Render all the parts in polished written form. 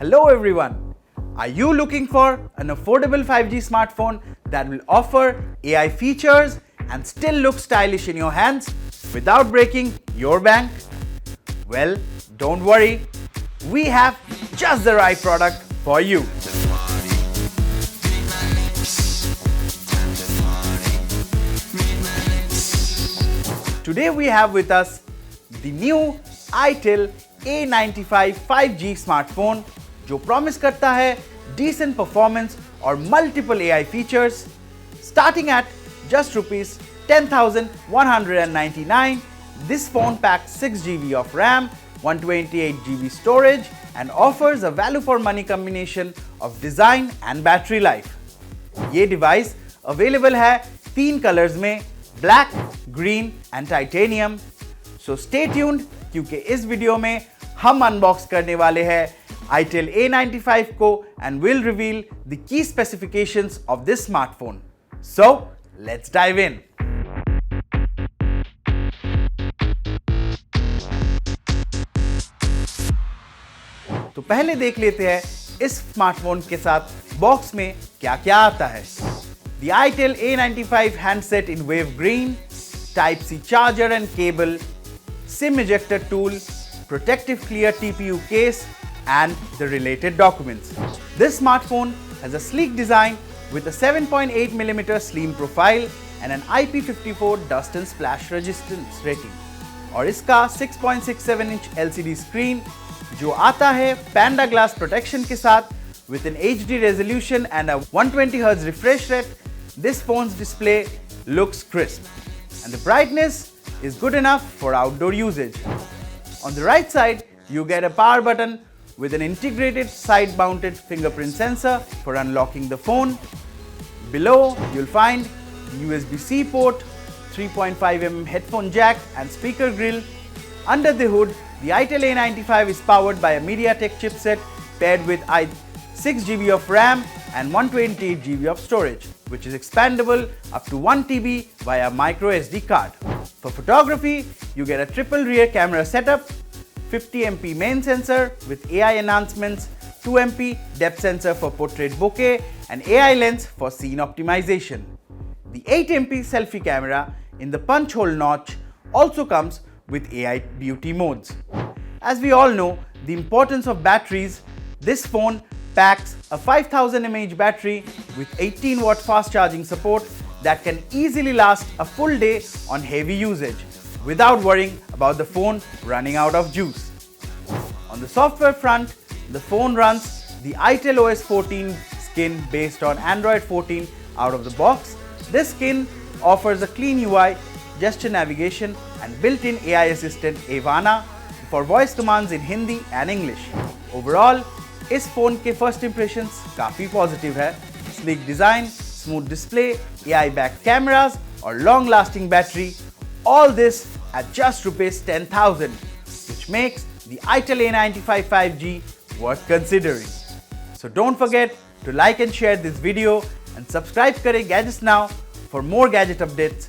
Hello everyone! Are you looking for an affordable 5G smartphone that will offer AI features and still look stylish in your hands without breaking your bank? Well, don't worry, we have just the right product for you. Today we have with us the new Itel A95 5G smartphone जो promise करता है decent performance और multiple AI features starting at just rupees 10,199. This phone packs 6 GB of RAM, 128 GB storage and offers a value for money combination of design and battery life. ये device available है 3 colours में black, green and titanium. So stay tuned क्योंकि इस video में हम unbox करने वाले हैं Itel A95 को and will reveal the key specifications of this smartphone. So, let's dive in. तो पहले देख लेते हैं इस स्मार्टफोन के साथ बॉक्स में क्या-क्या आता है. The Itel A95 handset in wave green, Type-C charger and cable, SIM ejector tool, protective clear TPU case, and the related documents. This smartphone has a sleek design with a 7.8mm slim profile and an IP54 dust and splash resistance rating. और इसका 6.67-inch LCD screen जो आता है Panda Glass protection के साथ with an HD resolution and a 120Hz refresh rate. This phone's display looks crisp and the brightness is good enough for outdoor usage. On the right side, you get a power button with an integrated side-mounted fingerprint sensor for unlocking the phone. Below, you'll find USB-C port, 3.5mm headphone jack and speaker grill. Under the hood, the Itel A95 is powered by a MediaTek chipset paired with 6 GB of RAM and 128 GB of storage, which is expandable up to 1 TB via micro SD card. For photography, you get a triple rear camera setup, 50MP main sensor with AI enhancements, 2MP depth sensor for portrait bokeh and AI lens for scene optimization. The 8MP selfie camera in the punch hole notch also comes with AI beauty modes. As we all know the importance of batteries, this phone packs a 5000 mAh battery with 18 watt fast charging support that can easily last a full day on heavy usage without worrying about the phone running out of juice. On the software front, the phone runs the Itel OS 14 skin based on Android 14 out of the box. This skin offers a clean UI, gesture navigation and built-in AI assistant Ivana for voice commands in Hindi and English. Overall, इस phone के first impressions काफी positive है. Sleek design, smooth display, AI back cameras और long lasting battery, all this at just rupees 10,000, which makes the Itel A95 5G worth considering. So don't forget to like and share this video and subscribe करें Gadgets Now for more gadget updates.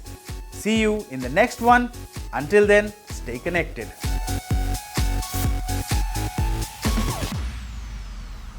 See you in the next one. Until then, stay connected.